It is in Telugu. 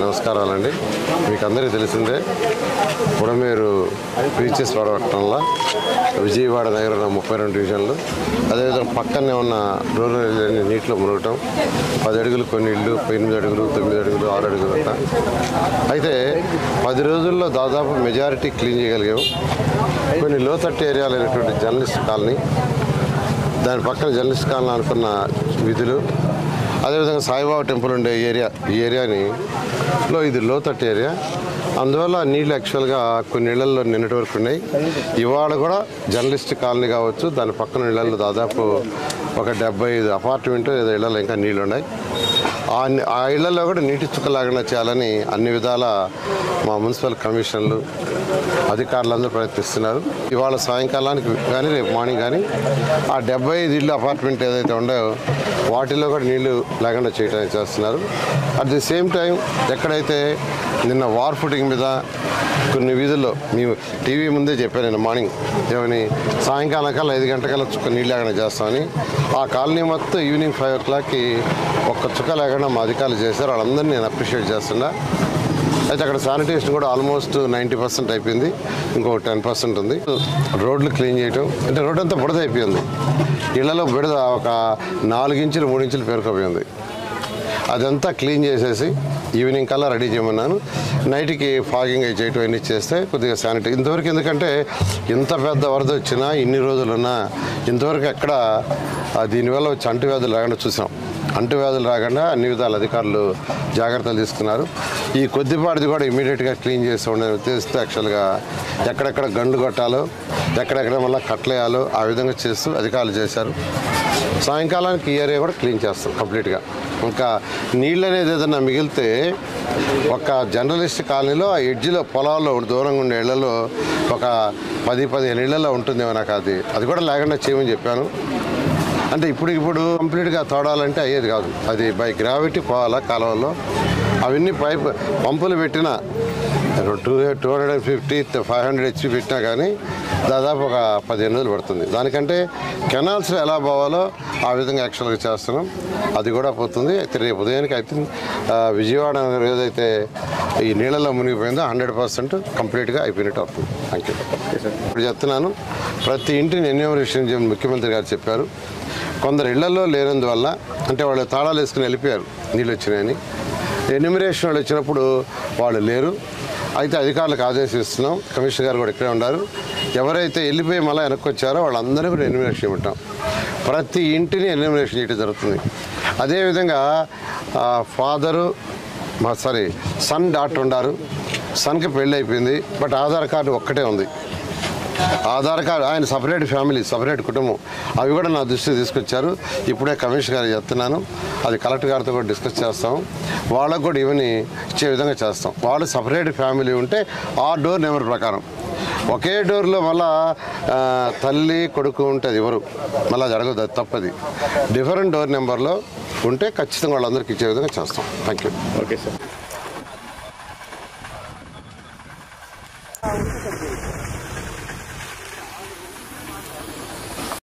నమస్కారాలండి. మీకు అందరికీ తెలిసిందే పుడమేరు బీచెస్ పడవటంలో విజయవాడ దగ్గర ఉన్న 32 డివిజన్లు, అదేవిధంగా పక్కనే ఉన్న రూరల్ ఏరియాని నీటిలో మునగటం, 10 అడుగులు కొన్ని ఇళ్ళు, 8 అడుగులు, 9 అడుగులు, 6 అడుగులు అట్లా. అయితే 10 రోజుల్లో దాదాపు మెజారిటీ క్లీన్ చేయగలిగాము. కొన్ని లోతట్టు ఏరియాలు అయినటువంటి జర్నలిస్ట్ కాలనీ, దాని పక్కన జర్నలిస్ట్ కాలనీ అనుకున్న విధులు, అదేవిధంగా సాయిబాబా టెంపుల్ ఉండే ఏరియా, ఈ ఏరియాలో ఇది లోతట్టు ఏరియా. అందువల్ల నీళ్ళు యాక్చువల్గా కొన్ని ఇళ్లలో నిన్నటి వరకు ఉన్నాయి. ఇవాళ కూడా జర్నలిస్ట్ కాలనీ కావచ్చు, దాని పక్కన ఇళ్లలో దాదాపు ఒక 75 అపార్ట్మెంట్ ఏదో ఇళ్లలో ఇంకా నీళ్ళు ఉన్నాయి. ఆ ఇళ్లలో కూడా నీటి చుక్కలాగా చేయాలని అన్ని విధాల మా మున్సిపల్ కమిషన్లు, అధికారులందరూ ప్రయత్నిస్తున్నారు. ఇవాళ సాయంకాలానికి కానీ రేపు మార్నింగ్ కానీ ఆ 75 ఇళ్ళు అపార్ట్మెంట్ ఏదైతే ఉండో వాటిలో కూడా నీళ్లు లేకుండా చేయడానికి చేస్తున్నారు. అట్ ది సేమ్ టైం ఎక్కడైతే నిన్న వార్ ఫుటింగ్ మీద కొన్ని వీధుల్లో మేము టీవీ ముందే చెప్పాను, నేను మార్నింగ్ ఏమని సాయంకాలం కల్లా 5 గంటలకల్లా చుక్క నీళ్ళు లేకుండా చేస్తామని. ఆ కాలనీ మొత్తం ఈవినింగ్ 5 o'clockకి ఒక్క చుక్క లేకుండా మా అధికారులు చేశారు. వాళ్ళందరినీ నేను అప్రిషియేట్ చేస్తున్నా. అయితే అక్కడ శానిటేషన్ కూడా ఆల్మోస్ట్ 90% అయిపోయింది, ఇంకో 10% ఉంది. రోడ్లు క్లీన్ చేయటం అంటే రోడ్ అంతా బుడద అయిపోయింది. ఇళ్లలో బుడద ఒక 4 ఇంచులు 3 ఇంచులు పేరుకుపోయింది. అదంతా క్లీన్ చేసేసి ఈవినింగ్ కల్లా రెడీ చేయమన్నాను. నైట్కి ఫాగింగ్ అయి చేయటం అన్నీ చేస్తే కొద్దిగా శానిటరీ ఇంతవరకు, ఎందుకంటే ఇంత పెద్ద వరద వచ్చినా ఇన్ని రోజులున్నా ఇంతవరకు ఎక్కడ దీనివల్ల వచ్చి అంటువ్యాధులు రాకుండా చూసాం. అంటువ్యాధులు రాకుండా అన్ని విధాల అధికారులు జాగ్రత్తలు తీసుకున్నారు. ఈ కొద్దిపాటిది కూడా ఇమీడియట్గా క్లీన్ చేసి ఉండని ఉద్దేశంతో యాక్చువల్గా ఎక్కడెక్కడ గండ్లు కొట్టాలో, ఎక్కడెక్కడ మళ్ళీ కట్లేయాలో ఆ విధంగా చేస్తూ అధికారులు చేశారు. సాయంకాలానికి ఈ ఏరియా కూడా క్లీన్ చేస్తాం కంప్లీట్గా. ఇంకా నీళ్ళు అనేది ఏదైనా మిగిలితే ఒక జర్నలిస్ట్ కాలనీలో ఆ ఎడ్జిలో పొలాల్లో దూరంగా ఉండే ఇళ్లలో ఒక 10-15 ఇళ్లలో ఉంటుందేమో. నాకు అది కూడా లేకుండా చేయమని చెప్పాను. అంటే ఇప్పుడు కంప్లీట్గా తోడాలంటే అయ్యేది కాదు, అది బై గ్రావిటీ పోవాలా కాలువల్లో. అవన్నీ పంపులు పెట్టినా 250-500 HP పెట్టినా కానీ దాదాపు ఒక 15 రోజులు పడుతుంది. దానికంటే కెనాల్స్లో ఎలా పోవాలో ఆ విధంగా యాక్చువల్గా చేస్తున్నాం. అది కూడా పోతుంది. అయితే రేపు ఉదయానికి అయితే విజయవాడ ఏదైతే ఈ నీళ్ళలో మునిగిపోయిందో 100% కంప్లీట్గా అయిపోయినట్టు అవుతుంది. Thank you. ఇప్పుడు చెప్తున్నాను, ప్రతి ఇంటిని ఎన్యూమరేషన్ చేయమని ముఖ్యమంత్రి గారు చెప్పారు. కొందరు ఇళ్లలో లేనందువల్ల, అంటే వాళ్ళు తాళాలు వేసుకుని వెళ్ళిపోయారు నీళ్ళు వచ్చినాయని. ఎన్యూమరేషన్ వాళ్ళు వచ్చినప్పుడు వాళ్ళు లేరు. అయితే అధికారులకు ఆదేశిస్తున్నాం. కమిషనర్ గారు కూడా ఇక్కడే ఉన్నారు. ఎవరైతే వెళ్ళిపోయి మళ్ళీ వెనక్కి వచ్చారో వాళ్ళందరినీ కూడా ఎన్యూమరేషన్ ఇవ్వటం, ప్రతి ఇంటిని ఎన్యూమరేషన్ చేయడం జరుగుతుంది. అదేవిధంగా సన్ డాక్టర్ ఉన్నారు. సన్కి పెళ్ళి అయిపోయింది, బట్ ఆధార్ కార్డు ఒక్కటే ఉంది. ఆధార్ కార్డు ఆయన సపరేట్ ఫ్యామిలీ, సపరేట్ కుటుంబం. అవి కూడా నా దృష్టికి తీసుకొచ్చారు. ఇప్పుడే కమిషనర్ గారు చెప్తున్నాను, అది కలెక్టర్ గారితో కూడా డిస్కస్ చేస్తాం. వాళ్ళకు కూడా ఇవన్నీ ఇచ్చే విధంగా చేస్తాం. వాళ్ళు సపరేట్ ఫ్యామిలీ ఉంటే ఆ డోర్ నెంబర్ ప్రకారం, ఒకే డోర్లో మళ్ళా తల్లి కొడుకు ఉంటే అది ఎవరు మళ్ళీ అది అడగదు, అది తప్పది. డిఫరెంట్ డోర్ నెంబర్లో ఉంటే ఖచ్చితంగా వాళ్ళందరికీ ఇచ్చే విధంగా చేస్తాం. Thank you. Okay sir.